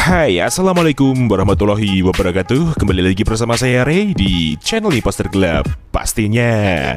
Hai, assalamualaikum warahmatullahi wabarakatuh. Kembali lagi bersama saya Ray di channel Imposter Gelap pastinya.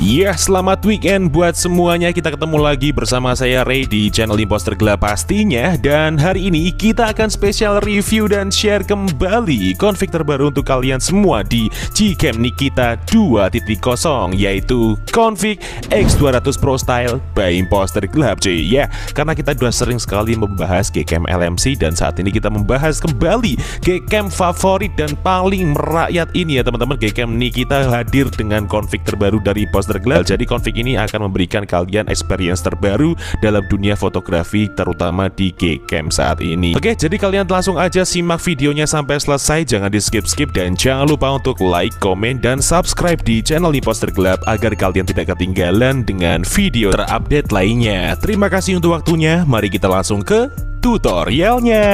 Ya, selamat weekend buat semuanya. Kita ketemu lagi bersama saya Ray di channel Imposter Gelap pastinya. Dan hari ini kita akan spesial review dan share kembali config terbaru untuk kalian semua di Gcam Nikita 2.0, yaitu config X200 Pro Style by Imposter Gelap cuy. Ya, karena kita sudah sering sekali membahas Gcam LMC, dan saat ini kita membahas kembali Gcam favorit dan paling merakyat ini ya teman-teman. Gcam Nikita hadir dengan config terbaru dari Imposter Gelap. Jadi config ini akan memberikan kalian experience terbaru dalam dunia fotografi, terutama di Gcam saat ini. Oke, jadi kalian langsung aja simak videonya sampai selesai, jangan di skip-skip, dan jangan lupa untuk like, komen, dan subscribe di channel Imposter Gelap agar kalian tidak ketinggalan dengan video terupdate lainnya. Terima kasih untuk waktunya, mari kita langsung ke tutorialnya.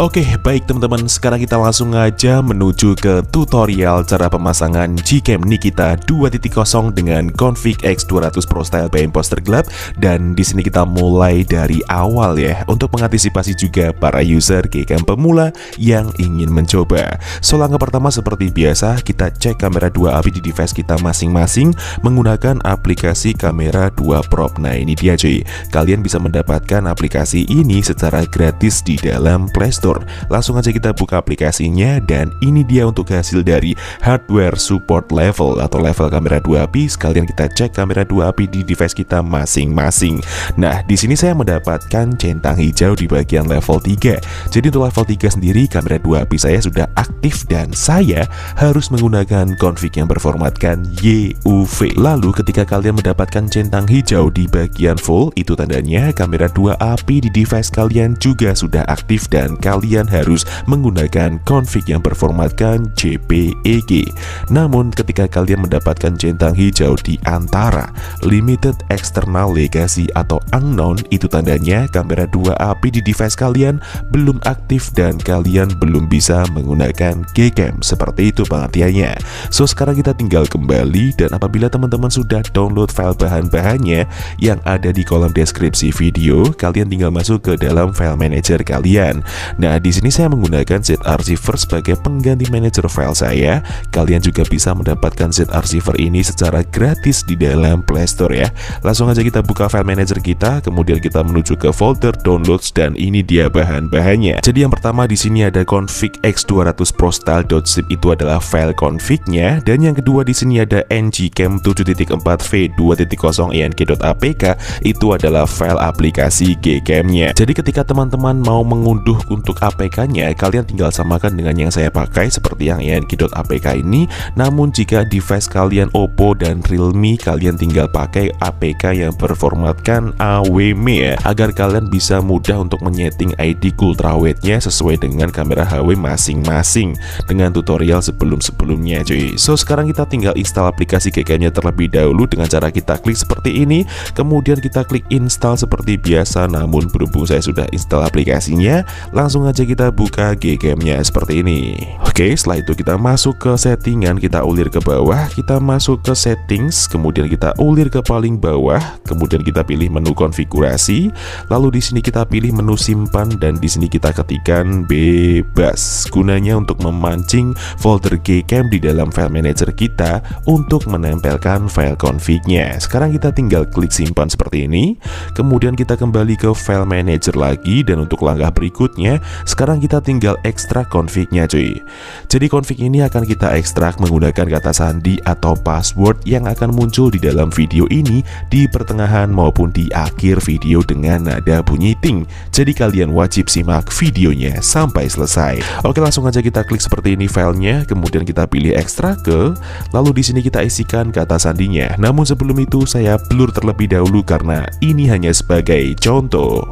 Oke, baik teman-teman, sekarang kita langsung aja menuju ke tutorial cara pemasangan Gcam Nikita 2.0 dengan config X200 Pro Style by Imposter Gelap. Dan di sini kita mulai dari awal ya, untuk mengantisipasi juga para user Gcam pemula yang ingin mencoba. So, langkah pertama seperti biasa, kita cek kamera 2 API di device kita masing-masing menggunakan aplikasi kamera 2 Prop. Nah, ini dia cuy, kalian bisa mendapatkan aplikasi ini secara gratis di dalam Play Store. Langsung aja kita buka aplikasinya, dan ini dia untuk hasil dari hardware support level atau level kamera 2 API. Sekalian kita cek kamera 2 API di device kita masing-masing. Nah, di sini saya mendapatkan centang hijau di bagian level 3. Jadi untuk level 3 sendiri kamera 2 API saya sudah aktif dan saya harus menggunakan config yang berformatkan YUV. Lalu ketika kalian mendapatkan centang hijau di bagian full, itu tandanya kamera 2 API di device kalian juga sudah aktif dan kalian harus menggunakan config yang berformatkan JPEG. Namun ketika kalian mendapatkan centang hijau di antara limited external legacy atau unknown, itu tandanya kamera 2 API di device kalian belum aktif dan kalian belum bisa menggunakan Gcam. Seperti itu pengertiannya. So, sekarang kita tinggal kembali, dan apabila teman-teman sudah download file bahan-bahannya yang ada di kolom deskripsi video, kalian tinggal masuk ke dalam file manager kalian. Nah, di sini saya menggunakan Z-Archiver sebagai pengganti manager file saya. Kalian juga bisa mendapatkan Z-Archiver ini secara gratis di dalam Play Store ya. Langsung aja kita buka file manager kita, kemudian kita menuju ke folder downloads, dan ini dia bahan-bahannya. Jadi yang pertama di sini ada config X200 Pro Style.zip, itu adalah file config-nya, dan yang kedua di sini ada ngcam 7.4v 2.0 enk.apk, itu adalah file aplikasi Gcam-nya. Jadi ketika teman-teman mau mengunduh untuk APK-nya, kalian tinggal samakan dengan yang saya pakai seperti yang enk.apk ini. Namun jika device kalian Oppo dan Realme, kalian tinggal pakai APK yang berformatkan AWM ya, agar kalian bisa mudah untuk menyeting ID ultrawide-nya sesuai dengan kamera HW masing-masing dengan tutorial sebelum-sebelumnya cuy. So, sekarang kita tinggal install aplikasi Gcam-nya terlebih dahulu dengan cara kita klik seperti ini, kemudian kita klik install seperti biasa. Namun berhubung saya sudah install aplikasinya, langsung aja kita buka Gcam-nya seperti ini. Oke, setelah itu kita masuk ke settingan, kita ulir ke bawah, kita masuk ke settings, kemudian kita ulir ke paling bawah, kemudian kita pilih menu konfigurasi, lalu di sini kita pilih menu simpan, dan di sini kita ketikkan bebas, gunanya untuk memancing folder Gcam di dalam file manager kita untuk menempelkan file config-nya. Sekarang kita tinggal klik simpan seperti ini, kemudian kita kembali ke file manager lagi, dan untuk langkah berikutnya sekarang kita tinggal ekstrak config-nya cuy. Jadi config ini akan kita ekstrak menggunakan kata sandi atau password yang akan muncul di dalam video ini di pertengahan maupun di akhir video dengan nada bunyi ting. Jadi kalian wajib simak videonya sampai selesai. Oke, langsung aja kita klik seperti ini filenya, kemudian kita pilih ekstrak ke, lalu di sini kita isikan kata sandinya. Namun sebelum itu saya blur terlebih dahulu karena ini hanya sebagai contoh.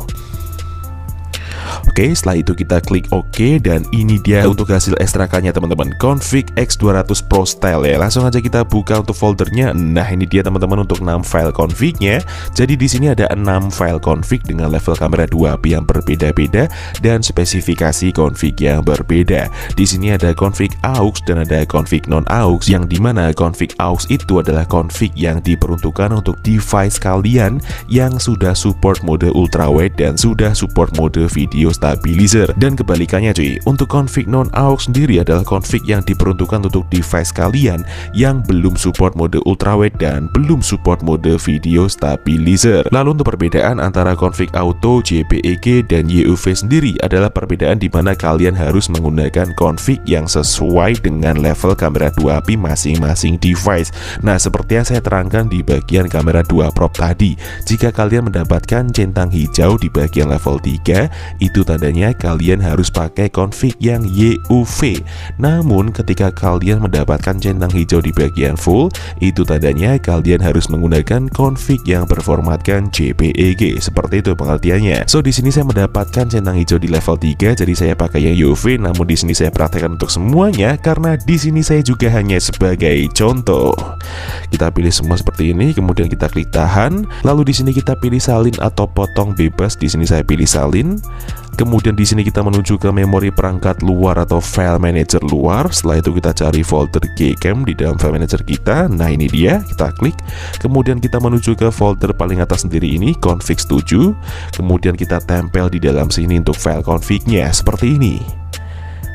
Oke, setelah itu kita klik OK, dan ini dia untuk hasil ekstrakannya teman-teman, config X200 Pro Style ya. Langsung aja kita buka untuk foldernya. Nah, ini dia teman-teman untuk 6 file config-nya. Jadi di sini ada 6 file config dengan level kamera 2AP yang berbeda-beda dan spesifikasi config yang berbeda. Di sini ada config AUX dan ada config non AUX, yang dimana config AUX itu adalah config yang diperuntukkan untuk device kalian yang sudah support mode ultrawide dan sudah support mode video stabilizer. Dan kebalikannya cuy, untuk config non AUX sendiri adalah config yang diperuntukkan untuk device kalian yang belum support mode ultrawide dan belum support mode video stabilizer. Lalu untuk perbedaan antara config auto, JPEG dan YUV sendiri adalah perbedaan di mana kalian harus menggunakan config yang sesuai dengan level kamera 2AP masing-masing device. Nah, seperti yang saya terangkan di bagian kamera 2 prop tadi, jika kalian mendapatkan centang hijau di bagian level 3, itu tandanya kalian harus pakai config yang YUV. Namun ketika kalian mendapatkan centang hijau di bagian full, itu tandanya kalian harus menggunakan config yang berformatkan JPEG. Seperti itu pengertiannya. So di sini saya mendapatkan centang hijau di level 3, jadi saya pakai yang YUV. Namun di sini saya praktekkan untuk semuanya karena di sini saya juga hanya sebagai contoh. Kita pilih semua seperti ini, kemudian kita klik tahan. Lalu di sini kita pilih salin atau potong bebas. Di sini saya pilih salin. Kemudian di sini kita menuju ke memori perangkat luar atau file manager luar. Setelah itu kita cari folder Gcam di dalam file manager kita. Nah, ini dia, kita klik. Kemudian kita menuju ke folder paling atas sendiri ini, config 7. Kemudian kita tempel di dalam sini untuk file config-nya seperti ini.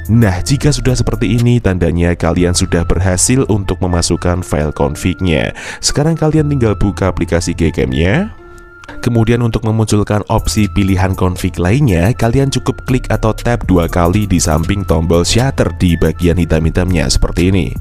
Nah, jika sudah seperti ini, tandanya kalian sudah berhasil untuk memasukkan file config-nya. Sekarang kalian tinggal buka aplikasi Gcam-nya. Kemudian untuk memunculkan opsi pilihan config lainnya, kalian cukup klik atau tap 2 kali di samping tombol shutter di bagian hitam-hitamnya seperti ini.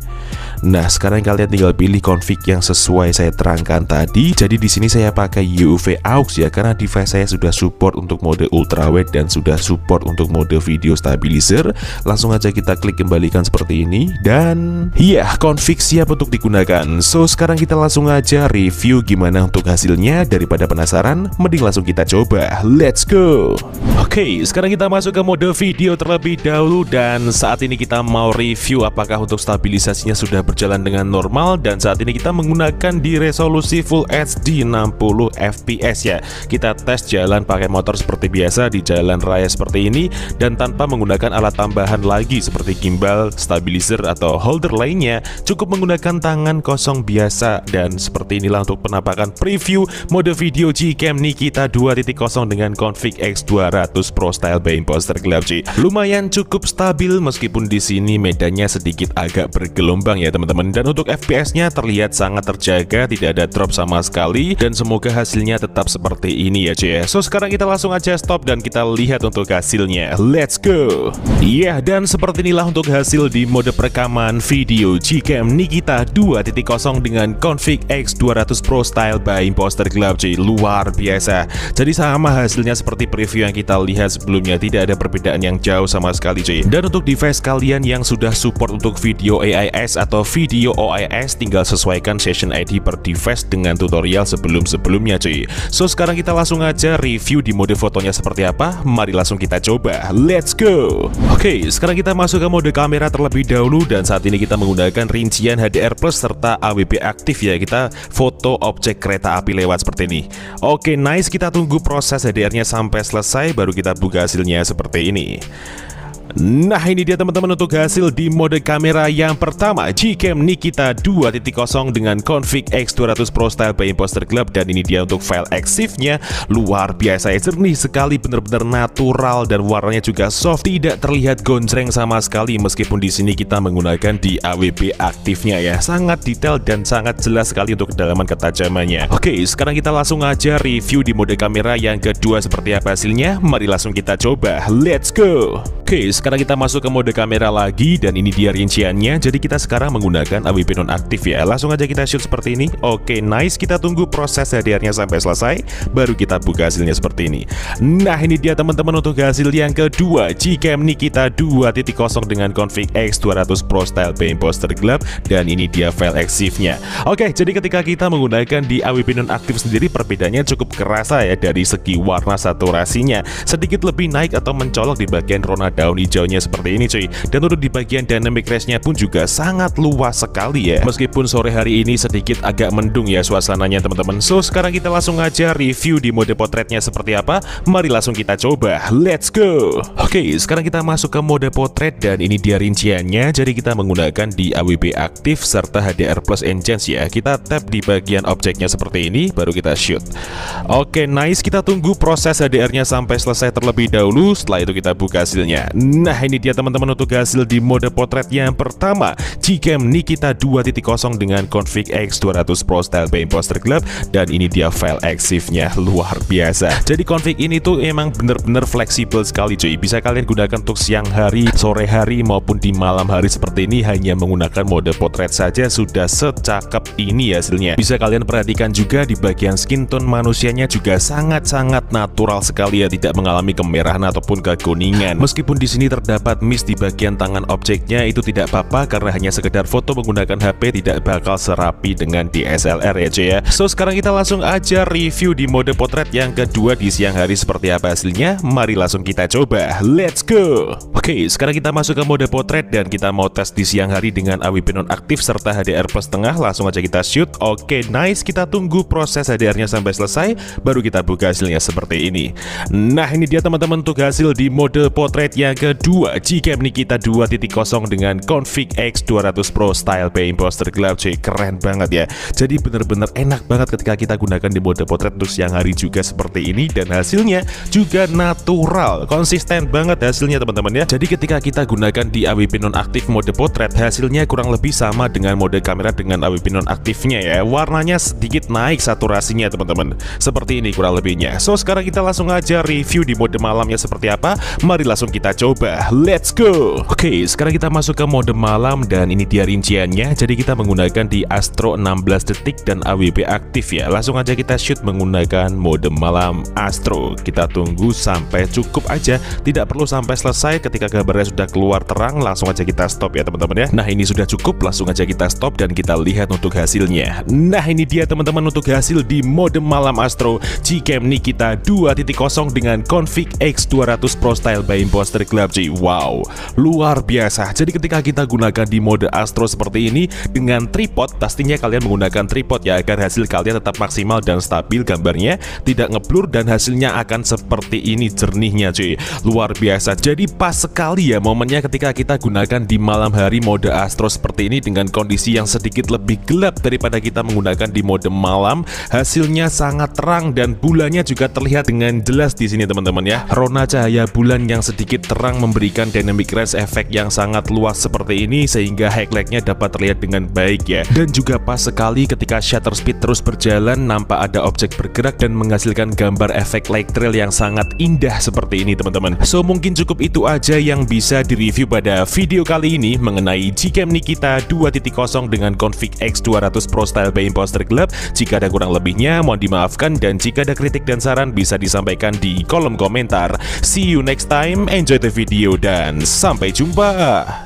Nah, sekarang kalian tinggal pilih config yang sesuai saya terangkan tadi. Jadi di sini saya pakai YUV AUX ya, karena device saya sudah support untuk mode ultrawide dan sudah support untuk mode video stabilizer. Langsung aja kita klik kembalikan seperti ini, dan ya, config siap untuk digunakan. So sekarang kita langsung aja review gimana untuk hasilnya. Daripada penasaran, mending langsung kita coba. Let's go. Oke, sekarang kita masuk ke mode video terlebih dahulu, dan saat ini kita mau review apakah untuk stabilisasinya sudah berjalan dengan normal. Dan saat ini kita menggunakan di resolusi Full HD 60 fps ya. Kita tes jalan pakai motor seperti biasa di jalan raya seperti ini, dan tanpa menggunakan alat tambahan lagi seperti gimbal, stabilizer atau holder lainnya. Cukup menggunakan tangan kosong biasa. Dan seperti inilah untuk penampakan preview mode video Gcam Nikita 2.0 dengan config X200 Pro Style by Imposter Club. Lumayan cukup stabil meskipun di sini medannya sedikit agak bergelombang ya teman-teman. Dan untuk FPS-nya terlihat sangat terjaga, tidak ada drop sama sekali, dan semoga hasilnya tetap seperti ini ya cuy. So sekarang kita langsung aja stop dan kita lihat untuk hasilnya. Let's go. Iya, dan seperti inilah untuk hasil di mode perekaman video Gcam Nikita 2.0 dengan config X200 Pro Style by Imposter Club cuy. Luar biasa. Jadi sama hasilnya seperti preview yang kita lihat sebelumnya, tidak ada perbedaan yang jauh sama sekali cuy. Dan untuk device kalian yang sudah support untuk video AIS atau video OIS, tinggal sesuaikan session ID per device dengan tutorial sebelum-sebelumnya cuy. So sekarang kita langsung aja review di mode fotonya seperti apa. Mari langsung kita coba. Let's go. Oke, sekarang kita masuk ke mode kamera terlebih dahulu, dan saat ini kita menggunakan rincian HDR plus serta AWB aktif ya. Kita foto objek kereta api lewat seperti ini. Oke, nice. Kita tunggu proses HDR-nya sampai selesai, baru kita buka hasilnya seperti ini. Nah, ini dia teman-teman untuk hasil di mode kamera yang pertama, Gcam Nikita 2.0 dengan config X200 Pro Style by Imposter Club. Dan ini dia untuk file EXIF-nya. Luar biasa ya, jernih sekali, benar-benar natural, dan warnanya juga soft, tidak terlihat gonjreng sama sekali meskipun di sini kita menggunakan di AWB aktifnya ya. Sangat detail dan sangat jelas sekali untuk kedalaman ketajamannya. Oke, sekarang kita langsung aja review di mode kamera yang kedua seperti apa hasilnya. Mari langsung kita coba. Let's go. Oke, Oke, sekarang kita masuk ke mode kamera lagi dan ini dia rinciannya. Jadi kita sekarang menggunakan AWP nonaktif ya. Langsung aja kita shoot seperti ini. Oke, nice. Kita tunggu proses HDR-nya sampai selesai, baru kita buka hasilnya seperti ini. Nah, ini dia teman-teman untuk hasil yang kedua, Gcam Nikita 2.0 dengan config X200 Pro Style Bay Imposter Gelap, dan ini dia file EXIF-nya. Oke, jadi ketika kita menggunakan di AWP nonaktif sendiri, perbedaannya cukup kerasa ya dari segi warna saturasinya. Sedikit lebih naik atau mencolok di bagian rona daun hijaunya seperti ini cuy. Dan untuk di bagian dynamic range-nya pun juga sangat luas sekali ya. Meskipun sore hari ini sedikit agak mendung ya suasananya teman-teman. So sekarang kita langsung aja review di mode potretnya seperti apa. Mari langsung kita coba. Let's go. Oke, sekarang kita masuk ke mode potret dan ini dia rinciannya. Jadi kita menggunakan di AWP aktif serta HDR plus enhance ya. Kita tap di bagian objeknya seperti ini, baru kita shoot. Oke, nice. Kita tunggu proses HDR-nya sampai selesai terlebih dahulu. Setelah itu kita buka hasilnya. Nah, ini dia teman-teman untuk hasil di mode potret yang pertama, Gcam Nikita 2.0 dengan config X200 Pro Style Bay Imposter Gelap, dan ini dia file EXIF-nya. Luar biasa. Jadi config ini tuh emang bener-bener fleksibel sekali cuy. Bisa kalian gunakan untuk siang hari, sore hari maupun di malam hari seperti ini. Hanya menggunakan mode potret saja sudah secakep ini hasilnya. Bisa kalian perhatikan juga di bagian skin tone manusianya juga sangat-sangat natural sekali ya, tidak mengalami kemerahan ataupun kekuningan. Meskipun di sini terdapat mist di bagian tangan objeknya, itu tidak apa-apa karena hanya sekedar foto menggunakan HP, tidak bakal serapi dengan DSLR ya cuy ya. So sekarang kita langsung aja review di mode potret yang kedua di siang hari seperti apa hasilnya. Mari langsung kita coba. Let's go. Oke, sekarang kita masuk ke mode potret dan kita mau tes di siang hari dengan AWP nonaktif serta HDR plus tengah. Langsung aja kita shoot. Oke, nice. Kita tunggu proses HDR-nya sampai selesai, baru kita buka hasilnya seperti ini. Nah, ini dia teman-teman untuk hasil di mode potret yang kedua, Gcam Nikita 2.0 dengan config X200 Pro Style Bay Imposter Gelap cuy. Keren banget ya. Jadi bener-bener enak banget ketika kita gunakan di mode potret untuk siang hari juga seperti ini, dan hasilnya juga natural, konsisten banget hasilnya teman-teman ya. Jadi ketika kita gunakan di AWP nonaktif mode potret, hasilnya kurang lebih sama dengan mode kamera dengan AWP nonaktifnya ya. Warnanya sedikit naik saturasinya teman-teman. Seperti ini kurang lebihnya. So sekarang kita langsung aja review di mode malamnya seperti apa. Mari langsung kita coba. Let's go. Oke, sekarang kita masuk ke mode malam dan ini dia rinciannya. Jadi kita menggunakan di Astro 16 detik dan AWP aktif ya. Langsung aja kita shoot menggunakan mode malam Astro. Kita tunggu sampai cukup aja, tidak perlu sampai selesai. Ketika gambarnya sudah keluar terang, langsung aja kita stop ya teman-teman ya. Nah, ini sudah cukup, langsung aja kita stop dan kita lihat untuk hasilnya. Nah, ini dia teman-teman untuk hasil di mode malam Astro, Gcam Nikita 2.0 dengan config X200 Pro Style Bay Imposter Gelap cuy. Wow, luar biasa. Jadi ketika kita gunakan di mode Astro seperti ini dengan tripod, pastinya kalian menggunakan tripod ya, agar hasil kalian tetap maksimal dan stabil, gambarnya tidak ngeblur dan hasilnya akan seperti ini jernihnya cuy. Luar biasa. Jadi pas sekali ya momennya ketika kita gunakan di malam hari mode Astro seperti ini dengan kondisi yang sedikit lebih gelap daripada kita menggunakan di mode malam. Hasilnya sangat terang dan bulannya juga terlihat dengan jelas di sini teman-teman ya. Rona cahaya bulan yang sedikit terang memberikan dynamic range efek yang sangat luas seperti ini sehingga highlight-nya dapat terlihat dengan baik ya. Dan juga pas sekali ketika shutter speed terus berjalan, nampak ada objek bergerak dan menghasilkan gambar efek light trail yang sangat indah seperti ini teman-teman. So mungkin cukup itu aja yang bisa direview pada video kali ini mengenai Gcam Nikita 2.0 dengan config X200 Pro Style Bay Imposter Gelap. Jika ada kurang lebihnya mohon dimaafkan, dan jika ada kritik dan saran bisa disampaikan di kolom komentar. See you next time, enjoy the video dan sampai jumpa.